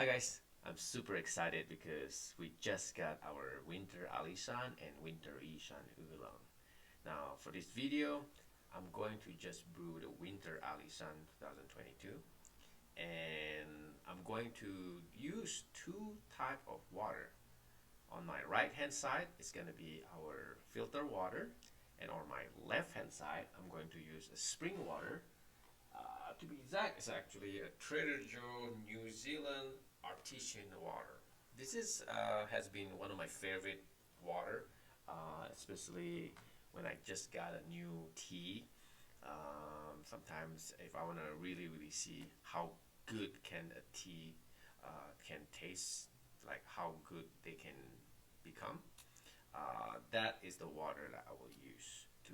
Hi guys, I'm super excited because we just got our winter Alishan and winter Ishan Oolong. Now for this video, I'm going to just brew the winter Alishan 2022 and I'm going to use two type of water. On my right hand side, it's going to be our filter water, and on my left hand side, I'm going to use a spring water. To be exact, it's actually a Trader Joe New Zealand artesian water. This is has been one of my favorite water, especially when I just got a new tea. Sometimes if I want to really see how good can a tea can taste, like how good they can become, that is the water that I will use to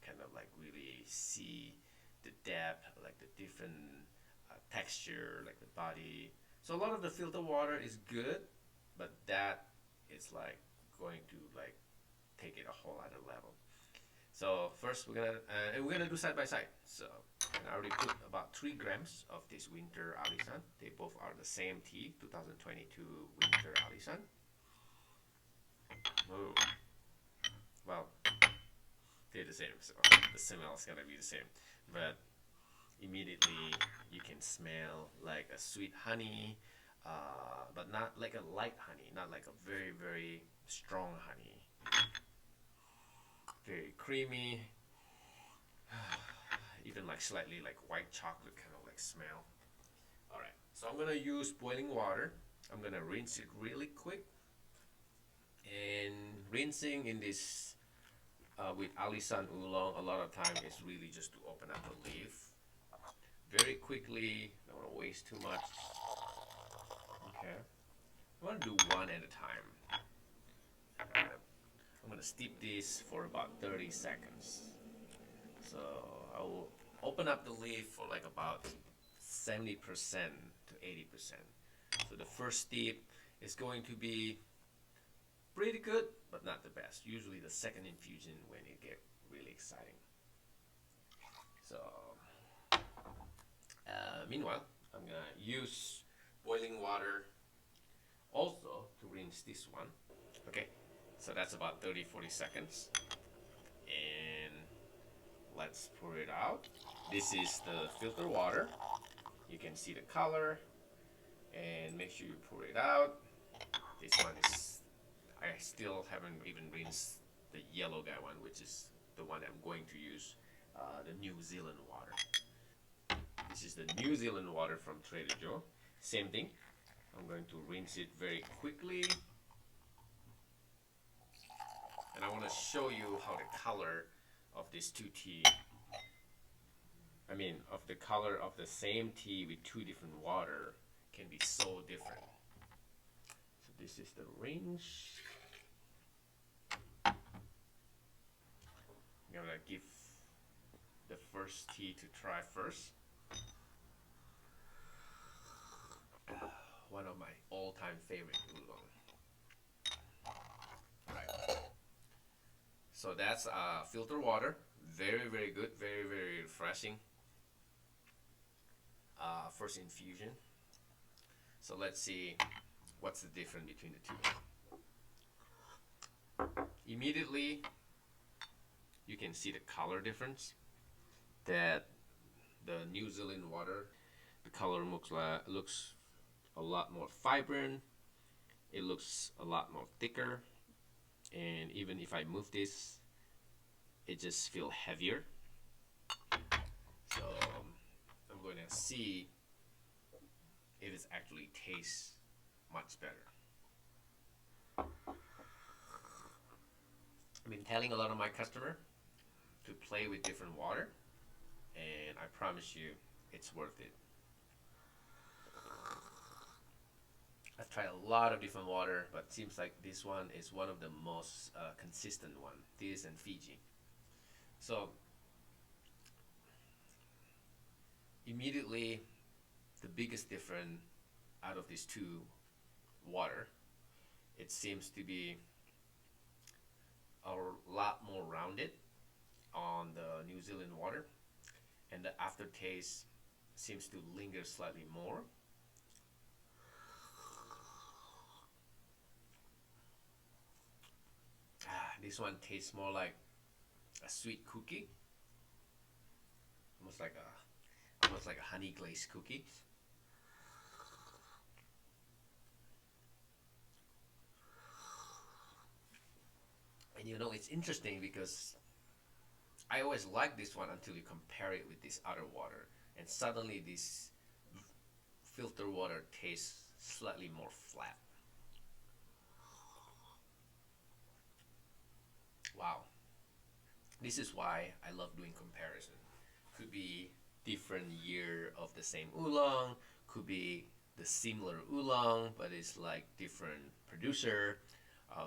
kind of like really see the depth, like the different texture, like the body. So a lot of the filter water is good, but that is like going to like take it a whole other level. So first we're gonna do side by side. So and I already put about 3 grams of this winter Alishan. They both are the same tea, 2022 winter Alishan. Oh, well, they're the same, so the smell is gonna be the same. But immediately you can smell like a sweet honey, but not like a light honey, not like a very strong honey. Very creamy, even like slightly like white chocolate kind of like smell. All right, so I'm gonna use boiling water. I'm gonna rinse it really quick, and rinsing in this with Alishan Oolong a lot of time is really just to open up the leaf very quickly. Don't want to waste too much. Okay, I want to do one at a time. I'm gonna steep this for about 30 seconds. So I will open up the leaf for like about 70% to 80%. So the first steep is going to be pretty good, but not the best. Usually the second infusion when it get really exciting. So meanwhile, I'm gonna use boiling water also to rinse this one. Okay, so that's about 30-40 seconds. And let's pour it out. This is the filter water. You can see the color, and make sure you pour it out. This one is, I still haven't even rinsed the yellow guy one, which is the one I'm going to use, the New Zealand water. This is the New Zealand water from Trader Joe. Same thing. I'm going to rinse it very quickly. And I want to show you how the color of this two tea, of the color of the same tea with two different water can be so different. So this is the rinse. I'm gonna give the first tea to try first. One of my all-time favorite oolong. Right. So that's filter water. Very good. Very refreshing. First infusion. So let's see what's the difference between the two. Immediately, you can see the color difference. That the New Zealand water, the color looks a lot more vibrant. It looks a lot more thicker, and even if I move this, it just feels heavier. So I'm going to see if it actually tastes much better. I've been telling a lot of my customer to play with different water, and I promise you it's worth it. I've tried a lot of different water, but it seems like this one is one of the most consistent one. This and Fiji. So immediately, the biggest difference out of these two water, it seems to be a lot more rounded on the New Zealand water, and the aftertaste seems to linger slightly more. This one tastes more like a sweet cookie, almost like a honey glazed cookie. And you know, it's interesting because I always like this one until you compare it with this other water, and suddenly this filter water tastes slightly more flat. Wow, this is why I love doing comparison. Could be different year of the same oolong, could be the similar oolong, but it's like different producer.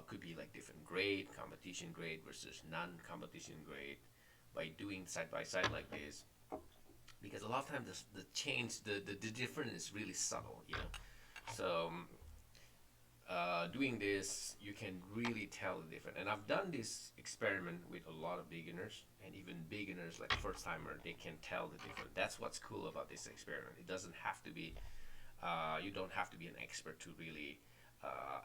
Could be like different grade, competition grade versus non-competition grade. By doing side by side like this, because a lot of times the change, the difference is really subtle, you know. So doing this, you can really tell the difference. And I've done this experiment with a lot of beginners, and even beginners like first timer, they can tell the difference. That's what's cool about this experiment. It doesn't have to be, you don't have to be an expert to really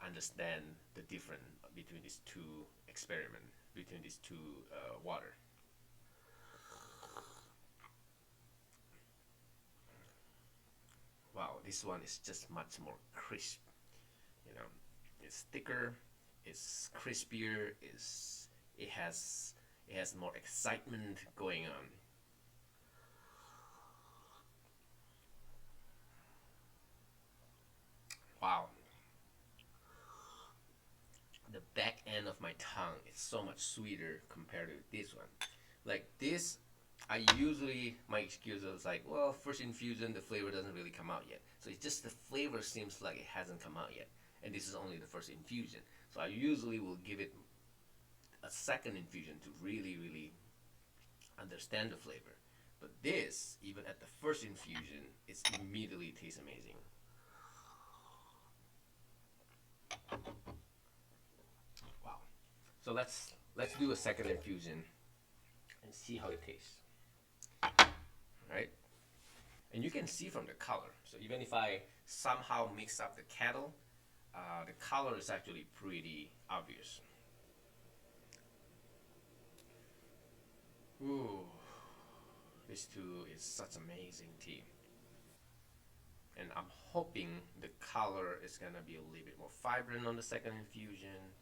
understand the difference between these two experiments, between these two water. Wow, this one is just much more crisp. You know, it's thicker, it's crispier, it has more excitement going on. Wow, the back end of my tongue is so much sweeter compared to this one. Like this, I usually my excuse is like, well, first infusion the flavor doesn't really come out yet, so it's just the flavor seems like it hasn't come out yet, and this is only the first infusion. So I usually will give it a second infusion to really understand the flavor. But this, even at the first infusion, it immediately tastes amazing. Wow. So let's do a second infusion and see how it tastes. Right? And you can see from the color. So even if I somehow mix up the kettle, the color is actually pretty obvious. Ooh, this too is such amazing tea. And I'm hoping the color is gonna be a little bit more vibrant on the second infusion.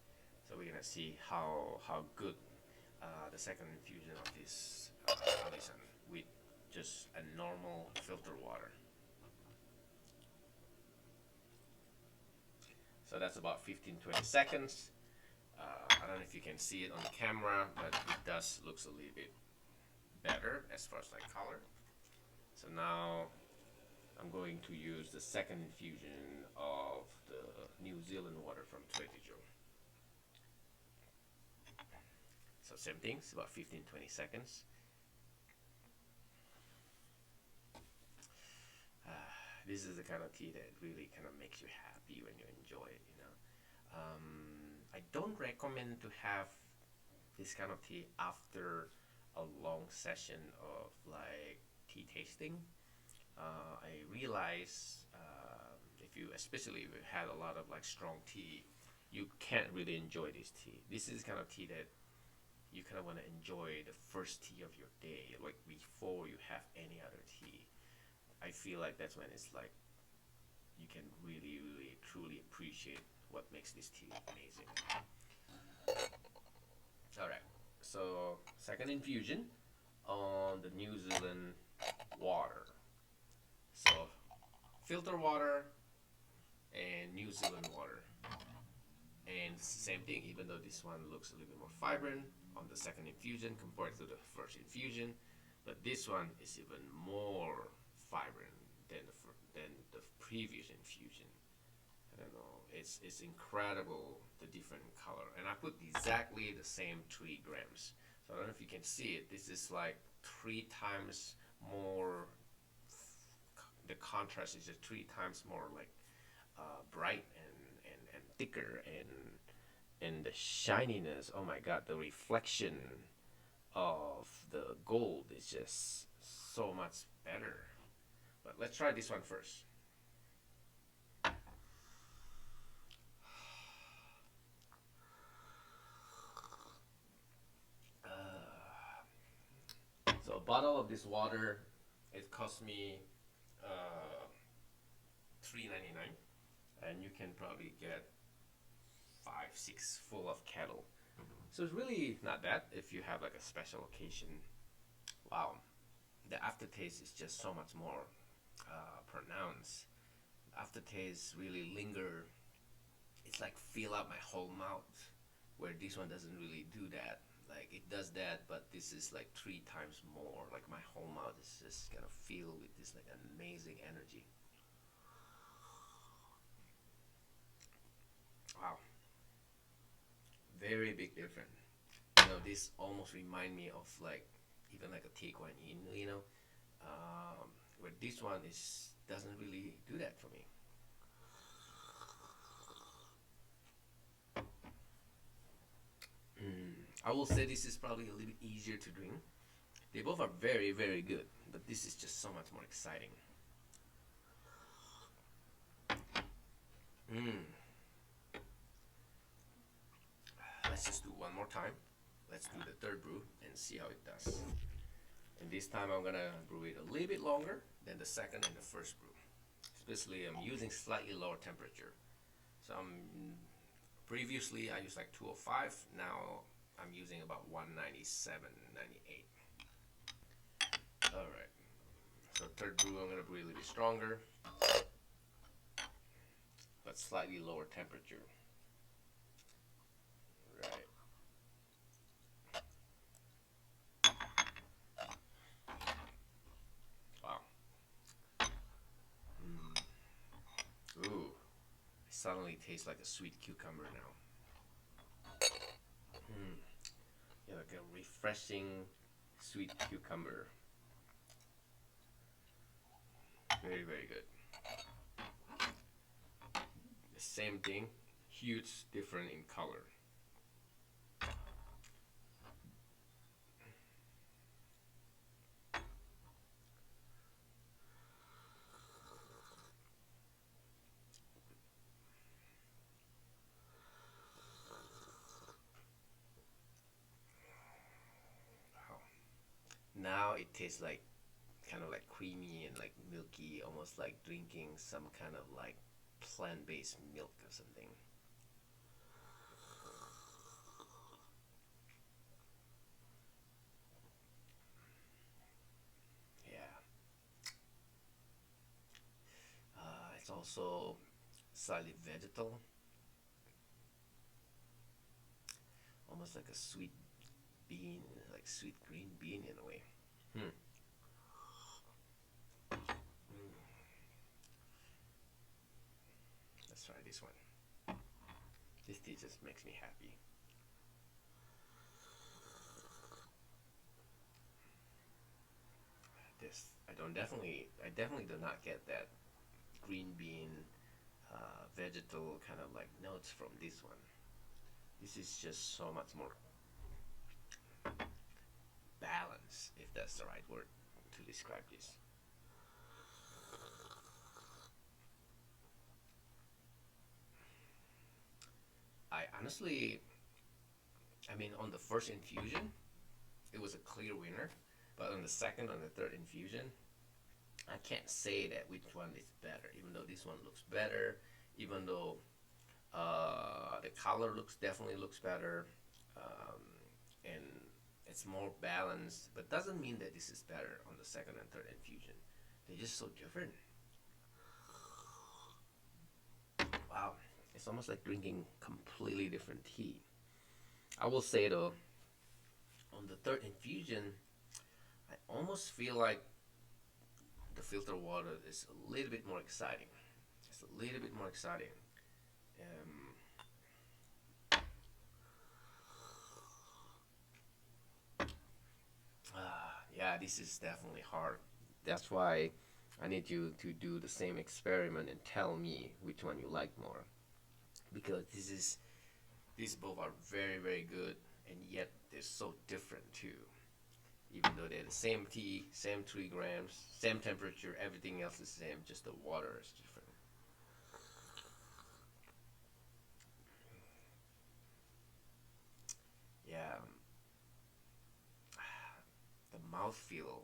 So we're gonna see how good the second infusion of this Alishan with just a normal filter water. So that's about 15-20 seconds. I don't know if you can see it on the camera, but it does looks a little bit better as far as like color. So now I'm going to use the second infusion of the New Zealand water from Treatijo. So same thing, it's about 15-20 seconds. This is the kind of tea that really kind of makes you happy when you enjoy it, you know. I don't recommend to have this kind of tea after a long session of like tea tasting. I realize if you, especially if you had a lot of like strong tea, you can't really enjoy this tea. This is kind of tea that you kind of want to enjoy the first tea of your day, like before you have any other tea. I feel like that's when it's like you can really truly appreciate what makes this tea amazing. All right, so second infusion on the New Zealand water. So filter water and New Zealand water. And same thing, even though this one looks a little bit more vibrant on the second infusion compared to the first infusion, but this one is even more vibrant than the previous infusion. I don't know. It's incredible the different color, and I put exactly the same 3 grams. So I don't know if you can see it. This is like 3 times more. The contrast is just 3 times more like bright and thicker, and the shininess. Oh my god, the reflection of the gold is just so much better. But let's try this one first. bottle of this water, it cost me uh, $3.99, and you can probably get 5, 6 full of kettle. So it's really not bad if you have like a special occasion. Wow, the aftertaste is just so much more pronounced. Aftertaste really linger. It's like fill up my whole mouth, where this one doesn't really do that. Like it does that, but this is like 3 times more. Like my whole mouth is just gonna fill with this like amazing energy. Wow, very big difference. This almost remind me of like even like a Taekwon Yin, where this one is doesn't really do that for me. I will say this is probably a little bit easier to drink. They both are very, very good, but this is just so much more exciting. Mm. Let's just do one more time. Let's do the third brew and see how it does. And this time I'm gonna brew it a little bit longer than the second and the first brew. Especially I'm using slightly lower temperature. So previously I used like 205. Now I'm using about 197, 98. All right. So third brew I'm gonna brew a little bit stronger, but slightly lower temperature. Right. Wow. Ooh. It suddenly tastes like a sweet cucumber now. Yeah, like a refreshing sweet cucumber. Very, very good. The same thing, huge different in color. Wow. Now it tastes like kind of like creamy and like milky, almost like drinking some kind of like plant-based milk or something. Yeah. It's also slightly vegetal, almost like a sweet bean, like sweet green bean in a way. Hmm. Let's try this one. This tea just makes me happy. This I definitely do not get that green bean, vegetal kind of like notes from this one. This is just so much more balanced, if that's the right word to describe this. I honestly, I mean, on the first infusion, it was a clear winner, but on the second and the third infusion, I can't say that which one is better. Even though this one looks better, even though the color definitely looks better, um, and it's more balanced, but doesn't mean that this is better on the second and third infusion. They're just so different. Wow, it's almost like drinking completely different tea. I will say though, on the third infusion, I almost feel like the filter water is a little bit more exciting. It's a little bit more exciting. Um, yeah, this is definitely hard. That's why I need you to do the same experiment and tell me which one you like more. Because these both are very, very good, and yet they're so different too. Even though they're the same tea, same 3 grams, same temperature, everything else is the same, just the water is different. Yeah, the mouth mouthfeel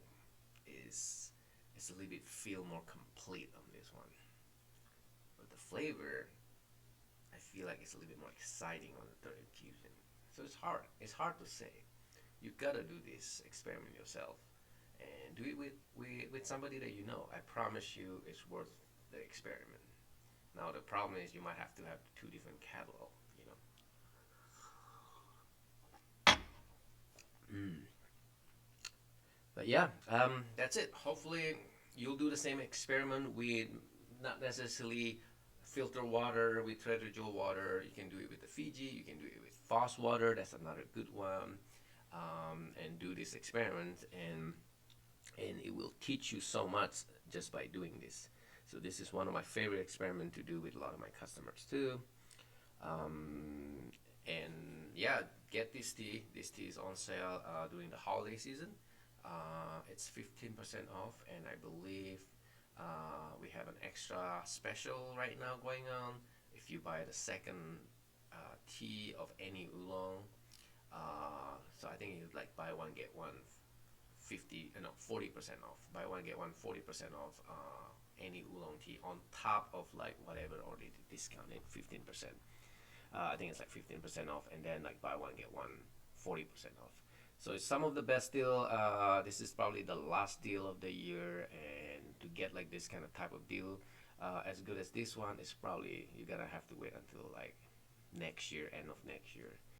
is a little bit feel more complete on this one, but the flavor I feel like it's a little bit more exciting on the third infusion. So it's hard. It's hard to say. You gotta do this experiment yourself and do it with somebody that you know. I promise you, it's worth the experiment. Now the problem is you might have to have two different catalog. You know. Mm. But yeah, that's it. Hopefully, you'll do the same experiment with not necessarily filter water with Treasure Jewel water. You can do it with the Fiji. You can do it with Foss water. That's another good one. And do this experiment, and it will teach you so much just by doing this. So this is one of my favorite experiments to do with a lot of my customers too. And yeah, get this tea. This tea is on sale during the holiday season. It's 15% off, and I believe we have an extra special right now going on. If you buy the second tea of any oolong, so I think it's like buy one get one 50, no, 40% off. Buy one get one 40% off any oolong tea on top of like whatever already discounted 15%. I think it's like 15% off, and then like buy one get one 40% off. So it's some of the best deal. This is probably the last deal of the year, and to get like this kind of type of deal as good as this one is probably you gotta have to wait until like next year, end of next year.